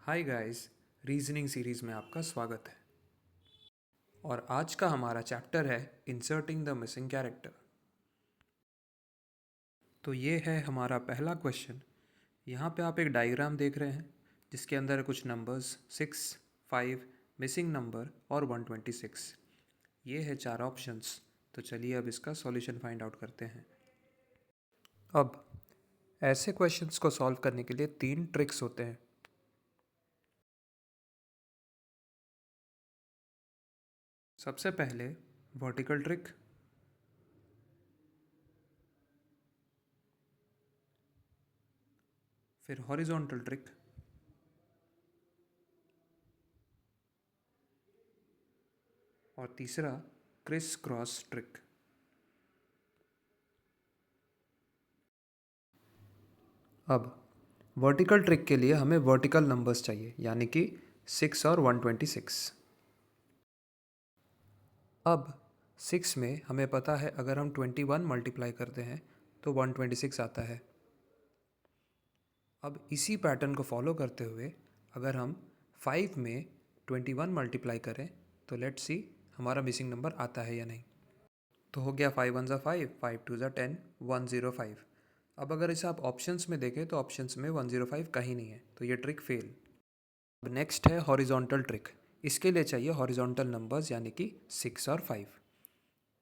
Hi guys, reasoning series में आपका स्वागत है। और आज का हमारा चैप्टर है इंसर्टिंग द मिसिंग कैरेक्टर। तो ये है हमारा पहला क्वेश्चन। यहाँ पे आप एक डायग्राम देख रहे हैं जिसके अंदर कुछ नंबर्स 6, 5, मिसिंग नंबर और 126। ये है 4 ऑप्शंस। तो चलिए अब इसका सॉल्यूशन फाइंड आउट करते हैं। अब ऐसे क्वेश्चंस को सॉल्व करने के लिए 3 ट्रिक्स होते हैं। सबसे पहले वर्टिकल ट्रिक, फिर हॉरिजॉन्टल ट्रिक और तीसरा क्रिस क्रॉस ट्रिक। अब वर्टिकल ट्रिक के लिए हमें वर्टिकल नंबर्स चाहिए, यानी कि 6 और 126। अब 6 में हमें पता है अगर हम 21 मल्टीप्लाई करते हैं तो 126 आता है। अब इसी पैटर्न को फॉलो करते हुए अगर हम 5 में 21 मल्टीप्लाई करें तो लेट्स सी हमारा मिसिंग नंबर आता है या नहीं। तो हो गया 5 वन ज़ा 5, 5 टू ज़ा 10, 105। अब अगर इसे आप ऑप्शंस में देखें तो ऑप्शंस में 105 कहीं नहीं है, तो ये ट्रिक फेल। अब नेक्स्ट है हॉरिजॉन्टल ट्रिक। इसके लिए चाहिए हॉरिजॉन्टल नंबर्स, यानी कि 6 और 5।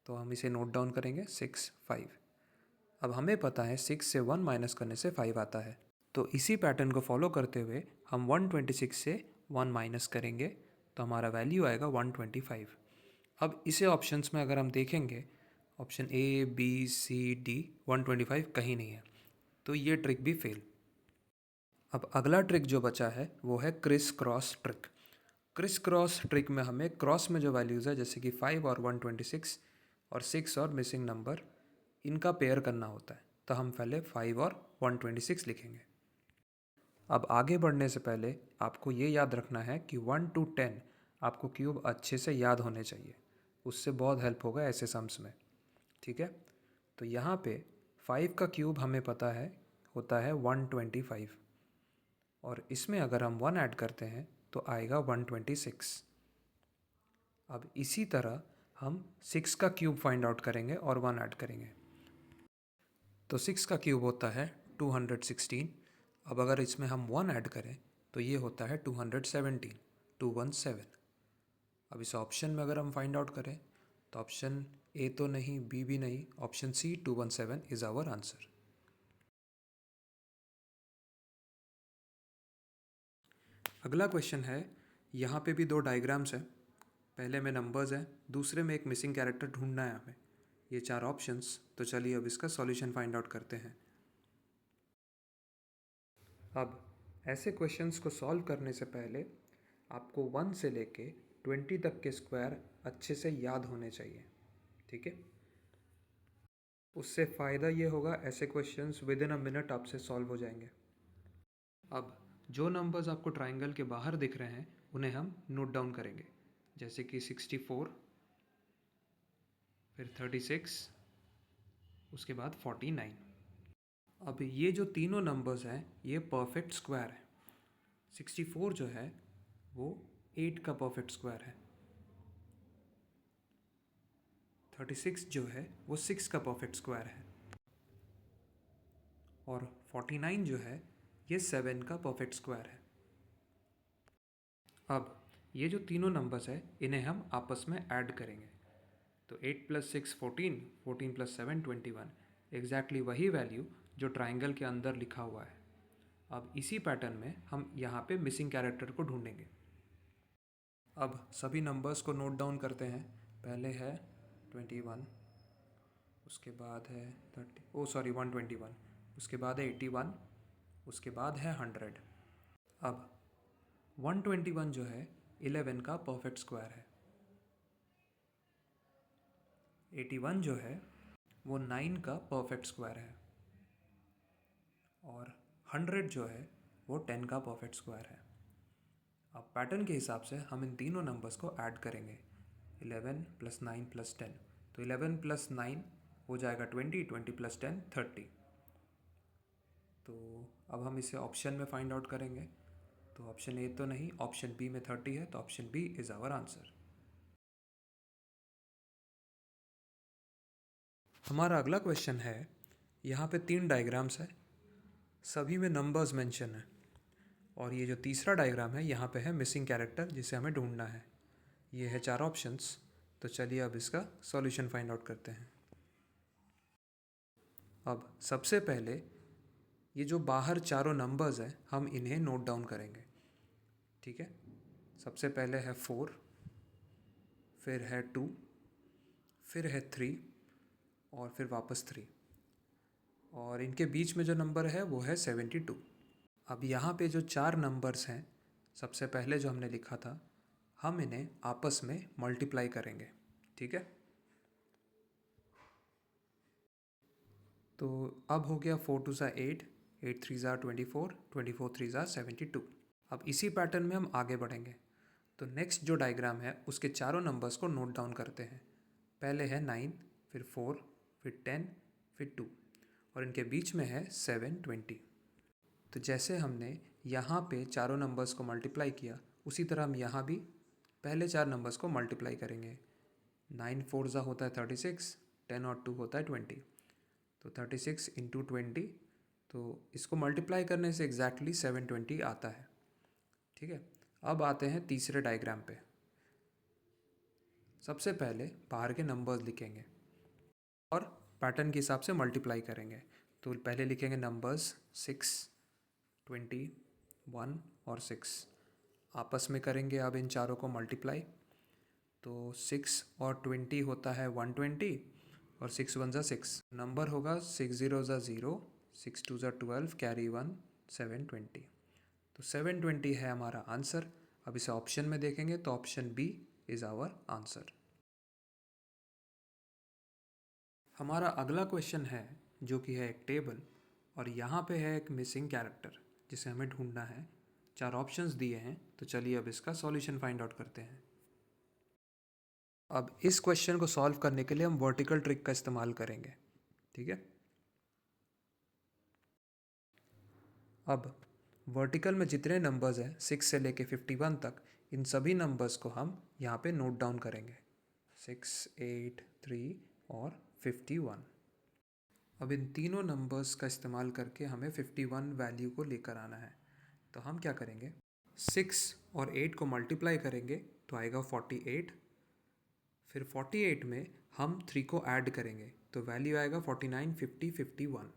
तो हम इसे नोट डाउन करेंगे 6, 5। अब हमें पता है 6 से 1 माइनस करने से 5 आता है। तो इसी पैटर्न को फॉलो करते हुए हम 126 से 1 माइनस करेंगे तो हमारा वैल्यू आएगा 125। अब इसे ऑप्शंस में अगर हम देखेंगे, option A, B, C, D, 125 कहीं नहीं है, तो ये ट्रिक भी फेल। अब अगला ट्रिक जो बचा है वो है criss cross trick. Criss cross trick में हमें क्रॉस में जो वैल्यूज़ है जैसे कि 5 और 126 और 6 और मिसिंग नंबर, इनका पेयर करना होता है। तो हम पहले 5 और 126 लिखेंगे। अब आगे बढ़ने से पहले आपको ये याद रखना है कि 1 to 10 आपको क्यूब अच्छे से याद होने चाहिए, उससे बहुत हेल्प होगा ऐसे सम्स में। ठीक है, तो यहाँ पे 5 का क्यूब हमें पता है होता है 125, और इसमें अगर हम 1 ऐड करते हैं तो आएगा 126। अब इसी तरह हम 6 का क्यूब फाइंड आउट करेंगे और 1 ऐड करेंगे। तो 6 का क्यूब होता है 216। अब अगर इसमें हम 1 ऐड करें तो ये होता है 217, 217। अब इस ऑप्शन में अगर हम फाइंड आउट करें तो ऑप्शन ए तो नहीं, बी भी नहीं, option C 217 is our answer. अगला क्वेश्चन है, यहाँ पे भी 2 डायग्राम्स हैं। पहले में नंबर्स हैं, दूसरे में एक मिसिंग कैरेक्टर ढूंढना है हमें। ये 4 ऑप्शंस। तो चलिए अब इसका सॉल्यूशन फाइंड आउट करते हैं। अब ऐसे क्वेश्चंस को सॉल्व करने से पहले आपको 1 से लेके 20 तक के स्क्वायर अच्छे से याद होने चाहिए। ठीक है, उससे फ़ायदा ये होगा ऐसे questions with in a minute आपसे सॉल्व हो जाएंगे। अब जो नंबर्स आपको ट्राइंगल के बाहर दिख रहे हैं उन्हें हम नोट डाउन करेंगे, जैसे कि 64, फिर 36, उसके बाद 49। अब ये जो तीनों नंबर्स हैं ये परफेक्ट स्क्वायर है। 64 जो है वो 8 का परफेक्ट स्क्वायर है। 36 जो है वो 6 का परफेक्ट स्क्वायर है। और 49 जो है ये 7 का परफेक्ट स्क्वायर है। अब ये जो तीनों नंबर्स है इन्हें हम आपस में ऐड करेंगे। तो 8 + 6 14, 14 + 7 21, एग्जैक्टली वही वैल्यू जो ट्राइंगल के अंदर लिखा हुआ है। अब इसी पैटर्न में हम यहाँ पे मिसिंग कैरेक्टर को ढूंढेंगे। अब सभी नंबर्स को नोट डाउन करते हैं। पहले है 21, उसके बाद है 121, उसके बाद है 81, उसके बाद है 100। अब 121 जो है 11 का परफेक्ट स्क्वायर है। 81 जो है वो 9 का परफेक्ट स्क्वायर है। और 100 जो है वो 10 का परफेक्ट स्क्वायर है। अब पैटर्न के हिसाब से हम इन तीनों नंबर्स को ऐड करेंगे। 11 + 9 + 10, तो 11 + 9 हो जाएगा 20, 20 + 10 30। तो अब हम इसे ऑप्शन में फाइंड आउट करेंगे। तो ऑप्शन ए तो नहीं, ऑप्शन बी में 30 है, तो option B is our answer. हमारा अगला क्वेश्चन है, यहाँ पे 3 डायग्राम्स है, सभी में नंबर्स मेंशन है, और ये जो तीसरा डायग्राम है यहाँ पे है मिसिंग कैरेक्टर जिसे हमें ढूंढना है। ये है 4 ऑप्शंस। तो चलिए अब इसका सॉल्यूशन फाइंड आउट करते हैं। अब सबसे पहले ये जो बाहर चारों नंबर्स हैं हम इन्हें नोट डाउन करेंगे। ठीक है, सबसे पहले है 4, फिर है 2, फिर है 3 और फिर वापस 3, और इनके बीच में जो नंबर है वो है 72। अब यहाँ पे जो 4 नंबर्स हैं, सबसे पहले जो हमने लिखा था, हम इन्हें आपस में मल्टीप्लाई करेंगे। ठीक है, तो अब हो गया 4 2 ज़ा 8, 8 3 ज़ा 24, 24 3 ज़ा 72। अब इसी पैटर्न में हम आगे बढ़ेंगे। तो नेक्स्ट जो डायग्राम है उसके चारों नंबर्स को नोट डाउन करते हैं। पहले है 9, फिर 4, फिर 10, फिर 2, और इनके बीच में है 7 20। तो जैसे हमने यहाँ पे चारों नंबर्स को मल्टीप्लाई किया, उसी तरह हम यहाँ भी पहले 4 नंबर्स को मल्टीप्लाई करेंगे। 9 4 ज़ा होता है 36, 10 और 2 होता है 20, तो 36 इंटू 20, तो इसको मल्टीप्लाई करने से एग्जैक्टली 720 आता है। ठीक है, अब आते हैं तीसरे डायग्राम पे। सबसे पहले बाहर के नंबर्स लिखेंगे और पैटर्न के हिसाब से मल्टीप्लाई करेंगे। तो पहले लिखेंगे नंबर्स 6, 20, 1 और 6, आपस में करेंगे अब इन चारों को मल्टीप्लाई। तो 6 और 20 होता है 120, और 6 1 ज़ा 6, नंबर होगा 6 0 ज़ा 0, 6 2 ज़ा 12, कैरी 1, 720। तो 720 है हमारा आंसर। अब इसे ऑप्शन में देखेंगे तो option B is our answer. हमारा अगला क्वेश्चन है जो कि है एक टेबल, और यहाँ पे है एक मिसिंग कैरेक्टर जिसे हमें ढूंढना है। 4 ऑप्शंस दिए हैं, तो चलिए अब इसका सॉल्यूशन फाइंड आउट करते हैं। अब इस क्वेश्चन को सॉल्व करने के लिए हम वर्टिकल ट्रिक का इस्तेमाल करेंगे। ठीक है, अब वर्टिकल में जितने नंबर्स हैं 6 से लेके 51 तक, इन सभी नंबर्स को हम यहाँ पे नोट डाउन करेंगे, 6 8 3 और 51। अब इन तीनों नंबर्स का इस्तेमाल करके हमें 51 वैल्यू को लेकर आना है। तो हम क्या करेंगे, 6 और 8 को मल्टीप्लाई करेंगे तो आएगा 48, फिर 48 में हम 3 को ऐड करेंगे तो वैल्यू आएगा 49 50 51।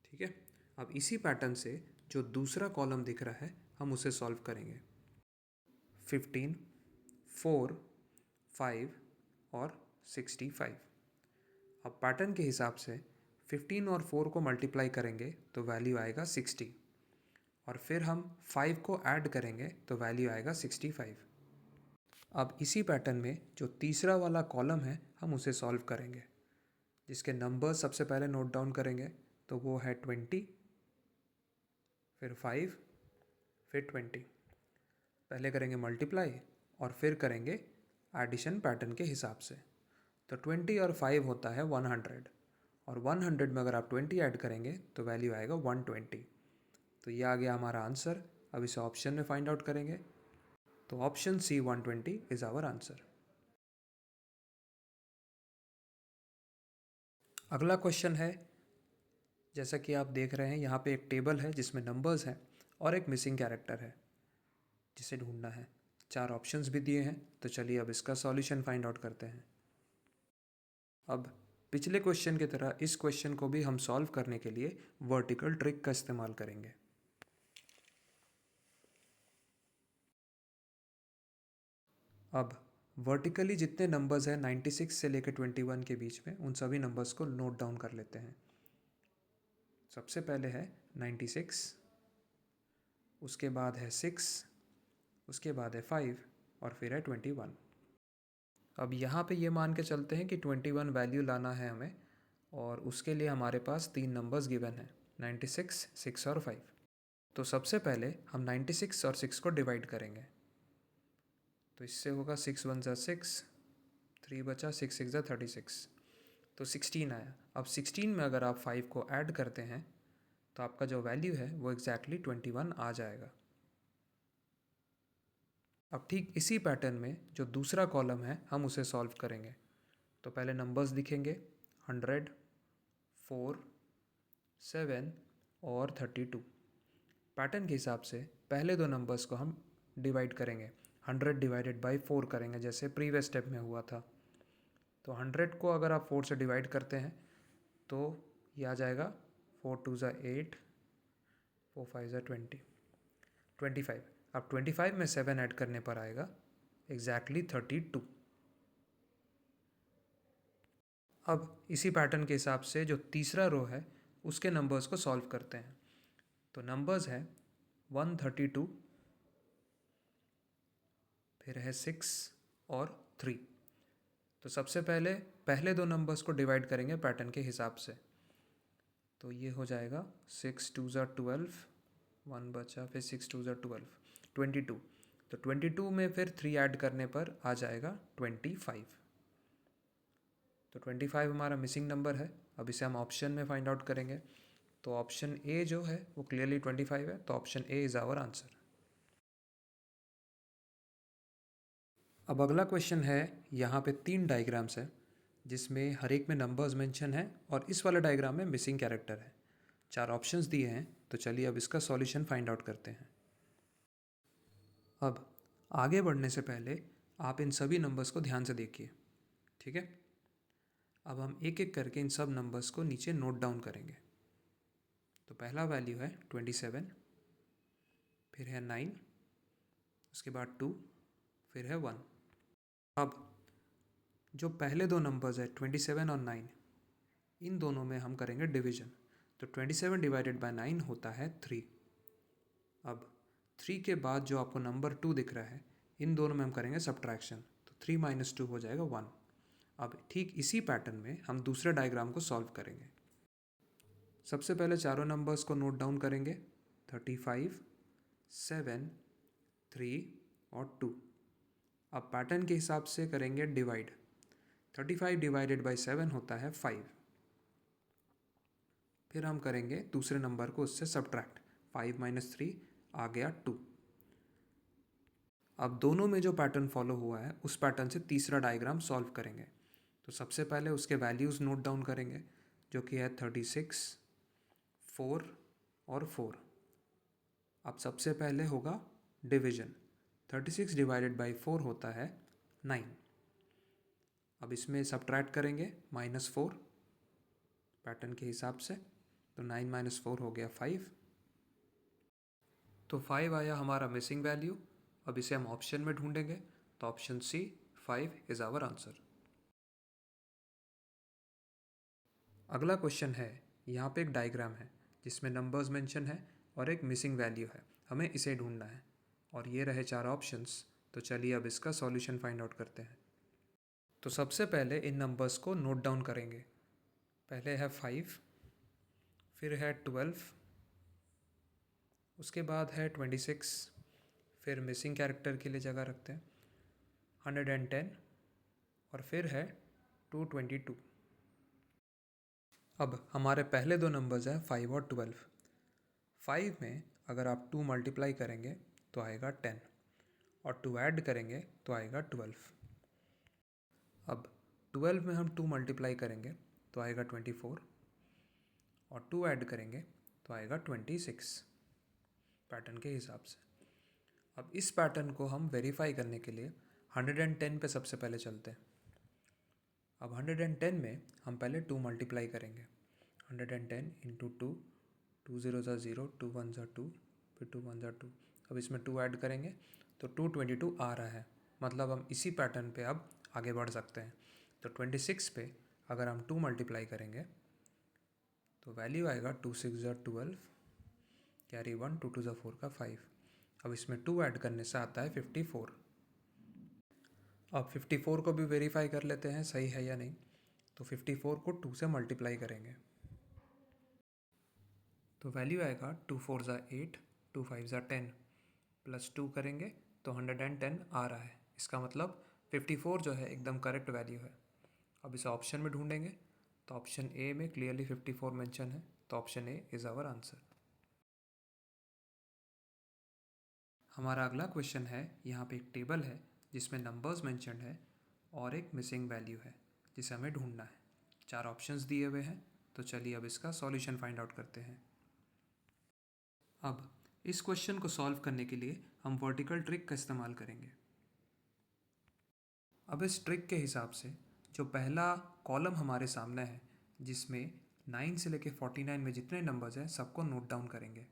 ठीक है, अब इसी पैटर्न से जो दूसरा कॉलम दिख रहा है हम उसे सॉल्व करेंगे। 15, 4, 5 और 65। अब पैटर्न के हिसाब से 15 और 4 को मल्टीप्लाई करेंगे तो वैल्यू आएगा 60, और फिर हम 5 को ऐड करेंगे तो वैल्यू आएगा 65। अब इसी पैटर्न में जो तीसरा वाला कॉलम है हम उसे सॉल्व करेंगे, जिसके नंबर्स सबसे पहले नोट डाउन करेंगे। तो वो है 20, फिर 5, फिर 20। पहले करेंगे मल्टीप्लाई और फिर करेंगे एडिशन पैटर्न के हिसाब से। तो 20 और 5 होता है 100, और 100 में अगर आप 20 ऐड करेंगे तो वैल्यू आएगा 120। तो ये आ गया हमारा आंसर। अब इसे ऑप्शन में फाइंड आउट करेंगे, तो option C 120 is our answer. अगला क्वेश्चन है, जैसा कि आप देख रहे हैं यहाँ पे एक टेबल है जिसमें नंबर्स हैं और एक मिसिंग कैरेक्टर है जिसे ढूंढना है। 4 ऑप्शंस भी दिए हैं, तो चलिए अब इसका सॉल्यूशन फाइंड आउट करते हैं। अब पिछले क्वेश्चन की तरह इस क्वेश्चन को भी हम सॉल्व करने के लिए वर्टिकल ट्रिक का इस्तेमाल करेंगे। अब वर्टिकली जितने नंबर्स हैं 96 से लेकर 21 के बीच में, उन सभी नंबर्स को नोट डाउन कर लेते हैं। सबसे पहले है 96, उसके बाद है 6, उसके बाद है 5 और फिर है 21। अब यहाँ पे ये मान के चलते हैं कि 21 वैल्यू लाना है हमें, और उसके लिए हमारे पास 3 नंबर्स गिवन हैं, 96, 6 और 5। तो सबसे पहले हम 96 और 6 को डिवाइड करेंगे। तो इससे होगा 6 1 ज़ा 6, 3 बचा, 6 6 ज़ा 36, तो 16 आया। अब 16 में अगर आप 5 को ऐड करते हैं तो आपका जो वैल्यू है वो एग्जैक्टली 21 आ जाएगा। अब ठीक इसी पैटर्न में जो दूसरा कॉलम है हम उसे सॉल्व करेंगे। तो पहले नंबर्स दिखेंगे 100, 4, 7 और 32। पैटर्न के हिसाब से पहले दो नंबर्स को हम डिवाइड करेंगे, 100 डिवाइडेड बाई 4 करेंगे जैसे प्रीवियस स्टेप में हुआ था। तो 100 को अगर आप 4 से डिवाइड करते हैं तो ये आ जाएगा 4 2 ज़ा 8, 4 5 ज़ा 20, 25। अब 25 में 7 ऐड करने पर आएगा एग्जैक्टली 32। अब इसी पैटर्न के हिसाब से जो तीसरा रो है उसके नंबर्स को सॉल्व करते हैं। तो नंबर्स है 132, फिर है 6 और 3। तो सबसे पहले पहले दो नंबर्स को डिवाइड करेंगे पैटर्न के हिसाब से। तो ये हो जाएगा 6 2 ज़ा 12, 1 बचा, फिर 6 2 ज़ा 12, 22। तो 22 में फिर 3 ऐड करने पर आ जाएगा 25। तो 25 हमारा मिसिंग नंबर है। अब इसे हम ऑप्शन में फाइंड आउट करेंगे। तो ऑप्शन ए जो है वो क्लियरली 25 है, तो option A is our answer. अब अगला क्वेश्चन है, यहाँ पे 3 डायग्राम्स है जिसमें हर एक में नंबर्स मेंशन है और इस वाले डायग्राम में मिसिंग कैरेक्टर है। 4 ऑप्शंस दिए हैं, तो चलिए अब इसका सॉल्यूशन फाइंड आउट करते हैं। अब आगे बढ़ने से पहले आप इन सभी नंबर्स को ध्यान से देखिए, ठीक है। अब हम एक एक करके इन सब नंबर्स को नीचे नोट डाउन करेंगे। तो पहला वैल्यू है 27, फिर है 9, उसके बाद 2, फिर है 1। अब जो पहले दो नंबर्स है 27 और 9, इन दोनों में हम करेंगे डिवीजन। तो 27 डिवाइडेड बाय 9 होता है 3। अब 3 के बाद जो आपको नंबर 2 दिख रहा है, इन दोनों में हम करेंगे सब्ट्रैक्शन। तो 3 माइनस 2 हो जाएगा 1। अब ठीक इसी पैटर्न में हम दूसरे डायग्राम को सॉल्व करेंगे। सबसे पहले चारों नंबर्स को नोट डाउन करेंगे, 35, 7, 3 और 2। अब पैटर्न के हिसाब से करेंगे डिवाइड। 35 डिवाइडेड बाई 7 होता है 5। फिर हम करेंगे दूसरे नंबर को उससे सब्ट्रैक्ट, 5 माइनस 3 आ गया 2। अब दोनों में जो पैटर्न फॉलो हुआ है उस पैटर्न से तीसरा डायग्राम सॉल्व करेंगे। तो सबसे पहले उसके वैल्यूज़ नोट डाउन करेंगे, जो कि है 36, 4 और 4। अब सबसे पहले होगा डिवीजन। 36 डिवाइडेड बाई 4 होता है 9। अब इसमें सब्ट्रैक्ट करेंगे -4 पैटर्न के हिसाब से। तो 9 माइनस 4 हो गया 5। तो 5 आया हमारा मिसिंग वैल्यू। अब इसे हम ऑप्शन में ढूंढेंगे। तो option C, 5 is our answer. अगला क्वेश्चन है, यहाँ पे एक डायग्राम है जिसमें नंबर्स मेंशन है और एक मिसिंग वैल्यू है, हमें इसे ढूंढना है। और ये रहे 4 ऑप्शंस। तो चलिए अब इसका सॉल्यूशन फाइंड आउट करते हैं। तो सबसे पहले इन नंबर्स को नोट डाउन करेंगे। पहले है 5, फिर है 12, उसके बाद है 26, फिर मिसिंग कैरेक्टर के लिए जगह रखते हैं 110, और फिर है 222। अब हमारे पहले दो नंबर्स हैं 5 और 12। 5 में अगर आप 2 मल्टीप्लाई करेंगे तो आएगा 10, और 2 ऐड करेंगे तो आएगा 12। अब 12 में हम 2 मल्टीप्लाई करेंगे तो आएगा 24, और 2 ऐड करेंगे तो आएगा 26 पैटर्न के हिसाब से। अब इस पैटर्न को हम वेरीफाई करने के लिए 110 पे सबसे पहले चलते हैं। अब 110 में हम पहले 2 मल्टीप्लाई करेंगे, 110 इंटू 2, 2 0 ज़ा 0, 2 1 ज़ा 2, फिर 2 1 ज़ा 2। अब इसमें 2 ऐड करेंगे तो 222 आ रहा है, मतलब हम इसी पैटर्न पे अब आगे बढ़ सकते हैं। तो 26 पे अगर हम 2 मल्टीप्लाई करेंगे तो वैल्यू आएगा 2 6 ज़ा 12, कैरी 1, 2 2 ज़ा 4 का 5। अब इसमें 2 ऐड करने से आता है 54। अब 54 को भी वेरीफाई कर लेते हैं सही है या नहीं। तो 54 को 2 से मल्टीप्लाई करेंगे तो वैल्यू आएगा 2 4 ज़ा 8, 2 5 ज़ा 10, प्लस 2 करेंगे तो 110 आ रहा है। इसका मतलब 54 जो है एकदम करेक्ट वैल्यू है। अब इसे ऑप्शन में ढूंढेंगे तो ऑप्शन ए में क्लियरली 54 मेंशन है, तो option A is our answer. हमारा अगला क्वेश्चन है, यहाँ पे एक टेबल है जिसमें नंबर्स मेंशन्ड है और एक मिसिंग वैल्यू है जिसे हमें ढूंढना है। 4 ऑप्शंस दिए हुए हैं, तो चलिए अब इसका सॉल्यूशन फाइंड आउट करते हैं। अब इस क्वेश्चन को सॉल्व करने के लिए हम वर्टिकल ट्रिक का इस्तेमाल करेंगे। अब इस ट्रिक के हिसाब से जो पहला कॉलम हमारे सामने है, जिसमें 9 से लेके 49 में जितने नंबर्स हैं सबको नोट डाउन करेंगे।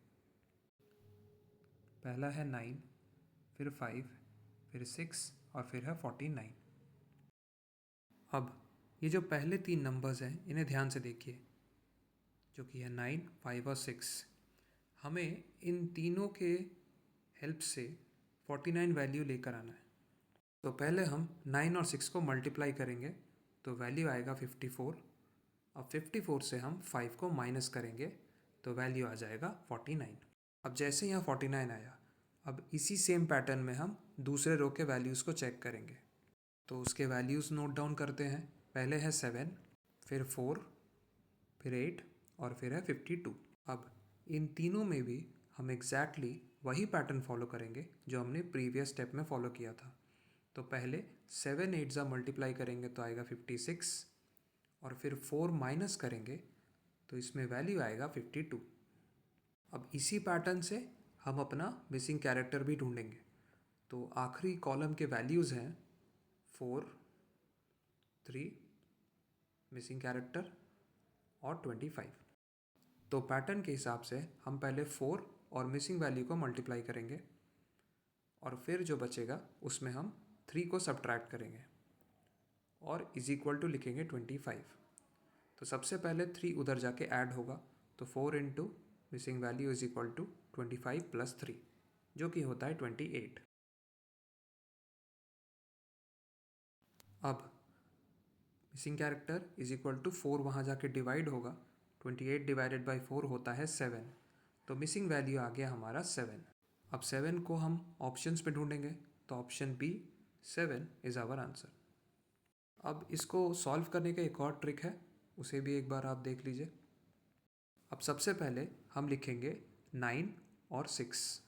पहला है 9, फिर 5, फिर 6 और फिर है 49। अब ये जो पहले 3 नंबर्स हैं इन्हें ध्यान से देखिए, जो कि है 9, 5 और 6। हमें इन तीनों के हेल्प से 49 वैल्यू लेकर आना है। तो पहले हम 9 और 6 को मल्टीप्लाई करेंगे तो वैल्यू आएगा 54। अब 54 से हम 5 को माइनस करेंगे तो वैल्यू आ जाएगा 49। अब जैसे यहाँ 49 आया, अब इसी सेम पैटर्न में हम दूसरे रो के वैल्यूज़ को चेक करेंगे। तो उसके वैल्यूज़ नोट डाउन करते हैं। पहले है 7, फिर 4, फिर 8 और फिर है 52। अब इन तीनों में भी हम एग्जैक्टली वही पैटर्न फॉलो करेंगे जो हमने प्रीवियस स्टेप में फॉलो किया था। तो पहले 7 8 ज़ा मल्टीप्लाई करेंगे तो आएगा 56 और फिर 4 माइनस करेंगे तो इसमें वैल्यू आएगा 52। अब इसी पैटर्न से हम अपना मिसिंग कैरेक्टर भी ढूंढेंगे। तो आखिरी कॉलम के वैल्यूज़ हैं 4, 3, मिसिंग कैरेक्टर और 25। तो पैटर्न के हिसाब से हम पहले 4 और मिसिंग वैल्यू को मल्टीप्लाई करेंगे और फिर जो बचेगा उसमें हम 3 को सब्ट्रैक्ट करेंगे और इज इक्वल टू लिखेंगे 25। तो सबसे पहले 3 उधर जाके ऐड होगा, तो 4 into missing value is equal to 25 plus 3, जो कि होता है 28। अब missing character is equal to 4 वहाँ जाके डिवाइड होगा, 28 डिवाइडेड बाई 4 होता है 7। तो मिसिंग वैल्यू आ गया हमारा 7। अब 7 को हम ऑप्शंस पे ढूंढेंगे, तो option B 7 is our answer. अब इसको सॉल्व करने का एक और ट्रिक है, उसे भी एक बार आप देख लीजिए। अब सबसे पहले हम लिखेंगे 9 और 6,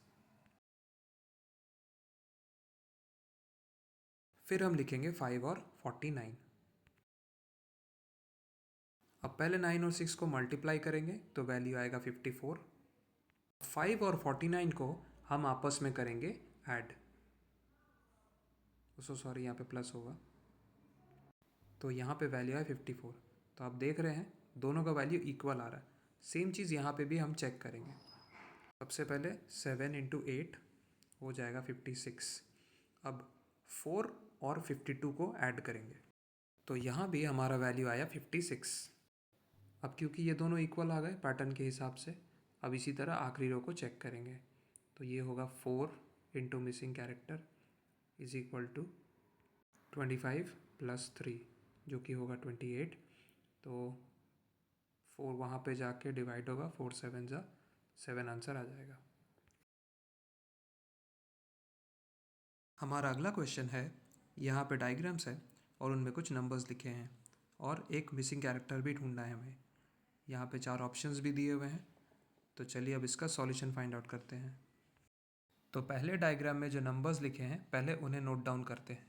फिर हम लिखेंगे 5 और 49। अब पहले 9 और 6 को मल्टीप्लाई करेंगे तो वैल्यू आएगा 54। 5 और 49 को हम आपस में करेंगे ऐड, सॉरी यहाँ पे प्लस होगा, तो यहाँ पे वैल्यू है 54। तो आप देख रहे हैं दोनों का वैल्यू इक्वल आ रहा है। सेम चीज़ यहाँ पे भी हम चेक करेंगे। सबसे पहले 7 इंटू 8 हो जाएगा 56। अब 4 और 52 को ऐड करेंगे तो यहाँ भी हमारा वैल्यू आया 56। अब क्योंकि ये दोनों इक्वल आ गए पैटर्न के हिसाब से, अब इसी तरह आखिरी रो को चेक करेंगे। तो ये होगा 4 into missing character is equal to 25 plus 3, जो कि होगा 28। तो 4 वहाँ पे जाके डिवाइड होगा, 4 7 जा 7 आंसर आ जाएगा। हमारा अगला क्वेश्चन है, यहाँ पे डायग्राम्स है और उनमें कुछ नंबर्स लिखे हैं और एक मिसिंग कैरेक्टर भी ढूंढना है हमें। यहाँ पे 4 ऑप्शंस भी दिए हुए हैं, तो चलिए अब इसका सॉल्यूशन फाइंड आउट करते हैं। तो पहले डायग्राम में जो नंबर्स लिखे हैं पहले उन्हें नोट डाउन करते हैं,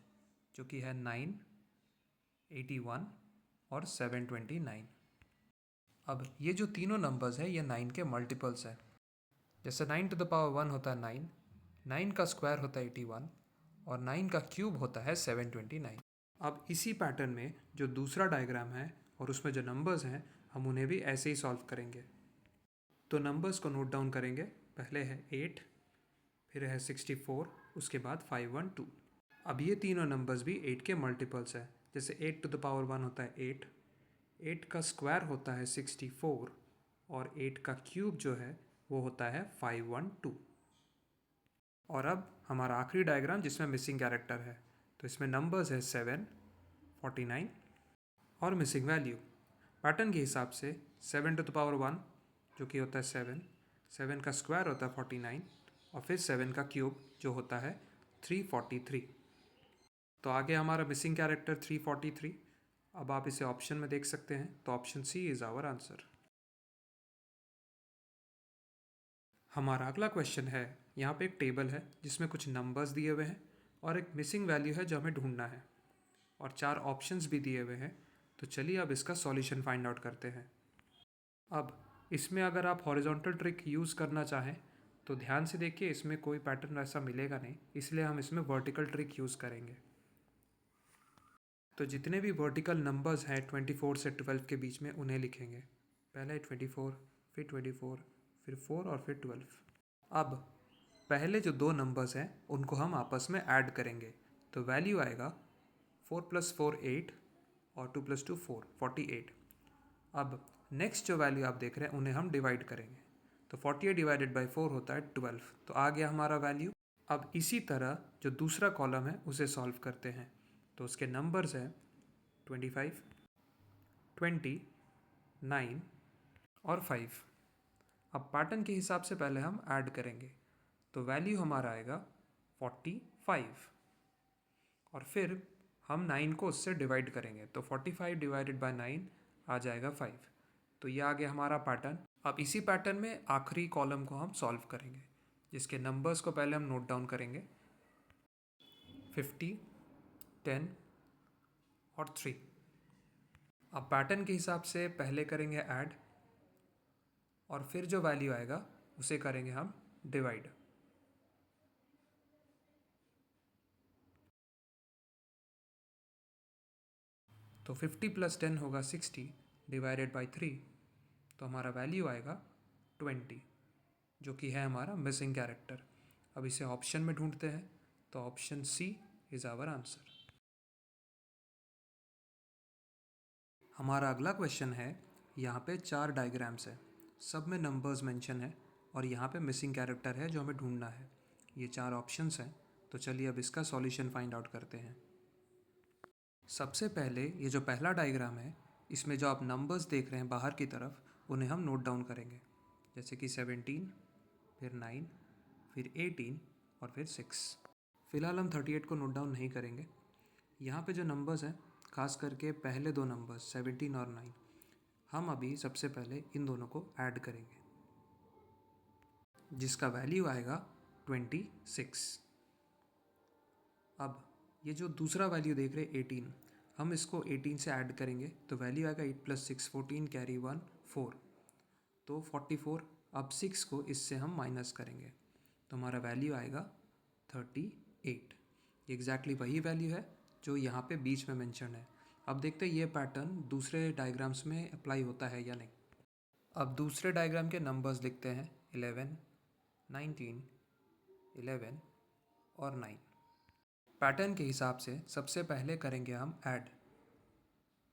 जो कि है 9, 81 और 729। अब ये जो तीनों नंबर्स हैं ये 9 के मल्टीपल्स हैं। जैसे 9 टू द पावर 1 होता है 9, 9 का स्क्वायर होता है 81 और 9 का क्यूब होता है 729। अब इसी पैटर्न में जो दूसरा डायग्राम है और उसमें जो नंबर्स हैं हम उन्हें भी ऐसे ही सॉल्व करेंगे। तो नंबर्स को नोट डाउन करेंगे। पहले है 8, फिर है 64, उसके बाद 512। अब ये तीनों नंबर्स भी 8 के मल्टीपल्स है। जैसे 8 टू द पावर 1 होता है 8, 8 का स्क्वायर होता है 64 और 8 का क्यूब जो है वो होता है 512। और अब हमारा आखिरी डायग्राम जिसमें मिसिंग कैरेक्टर है, तो इसमें नंबर्स है 7, 49 और मिसिंग वैल्यू। पैटर्न के हिसाब से 7 टू द पावर 1 जो कि होता है 7, 7 का स्क्वायर होता है 49 और फिर 7 का क्यूब जो होता है 343। तो आगे हमारा मिसिंग कैरेक्टर 343। अब आप इसे ऑप्शन में देख सकते हैं, तो option C is our answer. हमारा अगला क्वेश्चन है, यहाँ पे एक टेबल है जिसमें कुछ नंबर्स दिए हुए हैं और एक मिसिंग वैल्यू है जो हमें ढूंढना है, और 4 ऑप्शंस भी दिए हुए हैं। तो चलिए अब इसका सॉल्यूशन फाइंड आउट करते हैं। अब इसमें अगर आप हॉरिजॉन्टल ट्रिक यूज़ करना चाहें तो ध्यान से देखिए, इसमें कोई पैटर्न वैसा मिलेगा नहीं, इसलिए हम इसमें वर्टिकल ट्रिक यूज़ करेंगे। तो जितने भी वर्टिकल नंबर्स हैं 24 से 12 के बीच में उन्हें लिखेंगे। पहले 24, फिर 24, फिर 4 और फिर 12। अब पहले जो 2 नंबर्स हैं उनको हम आपस में ऐड करेंगे, तो वैल्यू आएगा 4 + 4 8 और 2 + 2 4 48। अब नेक्स्ट जो वैल्यू आप देख रहे हैं उन्हें हम डिवाइड करेंगे, तो 48 डिवाइडेड बाई 4 होता है 12, तो आ गया हमारा वैल्यू। अब इसी तरह जो दूसरा कॉलम है उसे सॉल्व करते हैं, तो उसके नंबर्स हैं 25, 20, 9 और 5। अब पैटर्न के हिसाब से पहले हम ऐड करेंगे, तो वैल्यू हमारा आएगा 45, और फिर हम 9 को उससे डिवाइड करेंगे, तो 45 डिवाइडेड बाय 9 आ जाएगा 5। तो ये आ गया हमारा पैटर्न। अब इसी पैटर्न में आखिरी कॉलम को हम सॉल्व करेंगे, जिसके नंबर्स को पहले हम नोट डाउन करेंगे, 50, 10 और 3। अब पैटर्न के हिसाब से पहले करेंगे ऐड, और फिर जो वैल्यू आएगा उसे करेंगे हम डिवाइड। तो 50 + 10 होगा 60 डिवाइडेड बाई 3, तो हमारा वैल्यू आएगा 20, जो कि है हमारा मिसिंग कैरेक्टर। अब इसे ऑप्शन में ढूंढते हैं, तो option C is our answer. हमारा अगला क्वेश्चन है, यहाँ पे 4 डायग्राम्स है, सब में नंबर्स मेंशन है और यहाँ पे मिसिंग कैरेक्टर है जो हमें ढूंढना है। ये 4 ऑप्शंस हैं, तो चलिए अब इसका सॉल्यूशन फाइंड आउट करते हैं। सबसे पहले ये जो पहला डायग्राम है, इसमें जो आप नंबर्स देख रहे हैं बाहर की तरफ उन्हें हम नोट डाउन करेंगे, जैसे कि 17, फिर 9, फिर 18 और फिर 6। फ़िलहाल हम 38 को नोट डाउन नहीं करेंगे। यहाँ पे जो नंबर्स हैं, खास करके पहले 2 नंबर्स 17 और 9, हम अभी सबसे पहले इन दोनों को ऐड करेंगे, जिसका वैल्यू आएगा 26। अब ये जो दूसरा वैल्यू देख रहे हैं 18, हम इसको 18 से ऐड करेंगे, तो वैल्यू आएगा 8 + 6 14 कैरी 1 4, तो 44। अब 6 को इससे हम माइनस करेंगे, तो हमारा वैल्यू आएगा 38। एग्जैक्टली वही वैल्यू है जो यहाँ पे बीच में मेंशन है। अब देखते हैं ये पैटर्न दूसरे डायग्राम्स में अप्लाई होता है या नहीं। अब दूसरे डायग्राम के नंबर्स लिखते हैं, 11, 19, 11 और 9। पैटर्न के हिसाब से सबसे पहले करेंगे हम ऐड,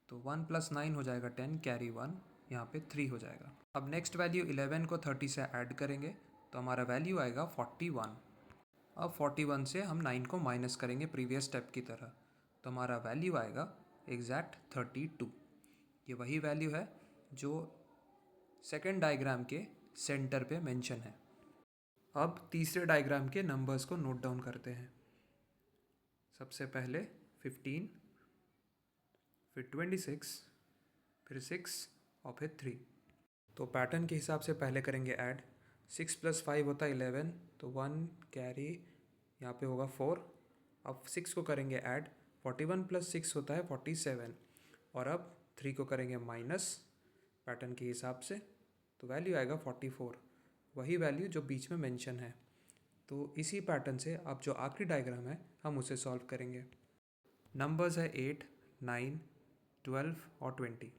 तो 1 + 9 हो जाएगा 10 कैरी 1, यहाँ पे 3 हो जाएगा। अब नेक्स्ट वैल्यू 11 को 30 से ऐड करेंगे, तो हमारा वैल्यू आएगा 41। अब 41 से हम 9 को माइनस करेंगे प्रीवियस स्टेप की तरह, तो हमारा वैल्यू आएगा एग्जैक्ट 32। ये वही वैल्यू है जो सेकेंड डायग्राम के सेंटर पे मेंशन है। अब तीसरे डायग्राम के नंबर्स को नोट डाउन करते हैं। सबसे पहले 15, फिर 26, फिर 6 और फिर 3। तो पैटर्न के हिसाब से पहले करेंगे ऐड, 6 + 5 होता है 11, तो 1 कैरी यहाँ पे होगा 4। अब 6 को करेंगे ऐड, 41 + 6 होता है 47, और अब 3 को करेंगे माइनस पैटर्न के हिसाब से, तो वैल्यू आएगा 44, वही वैल्यू जो बीच में मेंशन है। तो इसी पैटर्न से अब जो आखिरी डायग्राम है हम उसे सॉल्व करेंगे। नंबर्स है 8, 9, 12 और 20।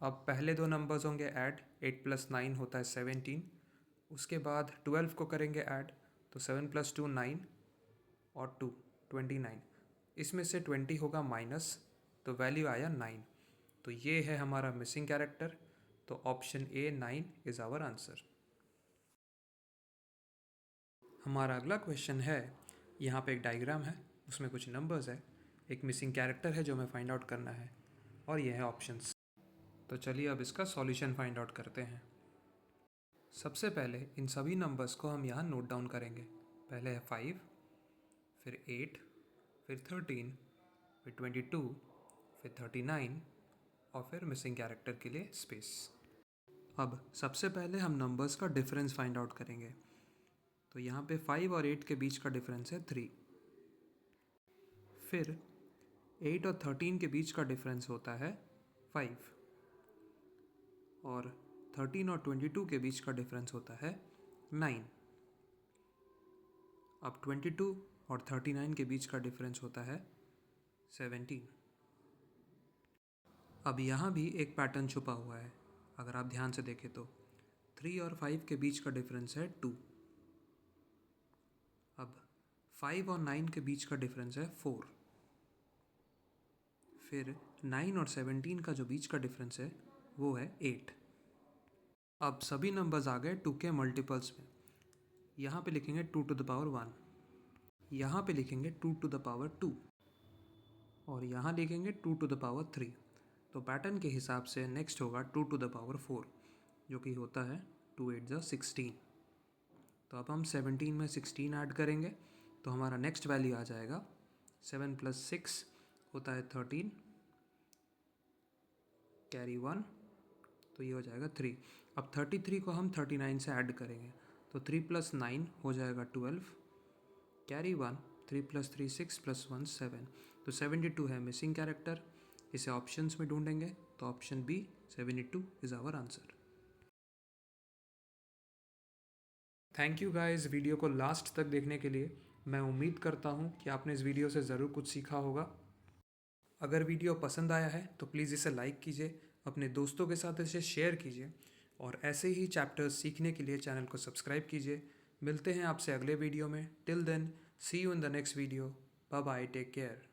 अब पहले 2 नंबर्स होंगे ऐड, 8 + 9 होता है 17, उसके बाद 12 को करेंगे ऐड, तो 7 + 2 9 और 2 29, इसमें से 20 होगा माइनस, तो वैल्यू आया 9। तो ये है हमारा मिसिंग कैरेक्टर, तो option A 9 is our answer. हमारा अगला क्वेश्चन है, यहाँ पे एक डायग्राम है, उसमें कुछ नंबर्स है, एक मिसिंग कैरेक्टर है जो हमें फाइंड आउट करना है, और ये है ऑप्शंस। तो चलिए अब इसका सॉल्यूशन फाइंड आउट करते हैं। सबसे पहले इन सभी नंबर्स को हम यहाँ नोट डाउन करेंगे। पहले है 5, फिर 8, फिर 13, फिर 22, फिर 39 और फिर मिसिंग कैरेक्टर के लिए स्पेस। अब सबसे पहले हम नंबर्स का डिफरेंस फाइंड आउट करेंगे। तो यहाँ पे 5 और 8 के बीच का डिफरेंस है 3। फिर 8 और 13 के बीच का डिफरेंस होता है 5 और 13 और 22 के बीच का डिफरेंस होता है 9। अब 22 और 39 के बीच का डिफरेंस होता है 17। अब यहाँ भी एक पैटर्न छुपा हुआ है, अगर आप ध्यान से देखें तो 3 और 5 के बीच का डिफरेंस है 2। अब 5 और 9 के बीच का डिफरेंस है 4। फिर 9 और 17 का जो बीच का डिफरेंस है वो है 8। अब सभी नंबर्स आ गए 2 के मल्टीपल्स में। यहाँ पे लिखेंगे 2 टू द पावर 1, यहाँ पे लिखेंगे 2 टू द पावर 2 और यहाँ लिखेंगे 2 टू द पावर 3। तो पैटर्न के हिसाब से नेक्स्ट होगा 2 टू द पावर 4, जो कि होता है 2 8 जा 16। तो अब हम 17 में 16 ऐड करेंगे तो हमारा नेक्स्ट वैल्यू आ जाएगा 7 + 6 होता है 13, कैरी 1, तो ये हो जाएगा 3। अब 33 को हम 39 से ऐड करेंगे तो 3 + 9 हो जाएगा 12, कैरी 1, 3 + 3 6 + 1 7। तो 72 है मिसिंग कैरेक्टर। इसे ऑप्शंस में ढूंढेंगे तो option B 72 is our answer. Thank you guys video को लास्ट तक देखने के लिए। मैं उम्मीद करता हूँ कि आपने इस वीडियो से ज़रूर कुछ सीखा होगा। अगर वीडियो पसंद आया है तो प्लीज़ इसे लाइक कीजिए, अपने दोस्तों के साथ इसे शेयर कीजिए और ऐसे ही चैप्टर्स सीखने के लिए चैनल को सब्सक्राइब कीजिए। मिलते हैं आपसे अगले वीडियो में। Till then see you in the next video. Bye bye, take care.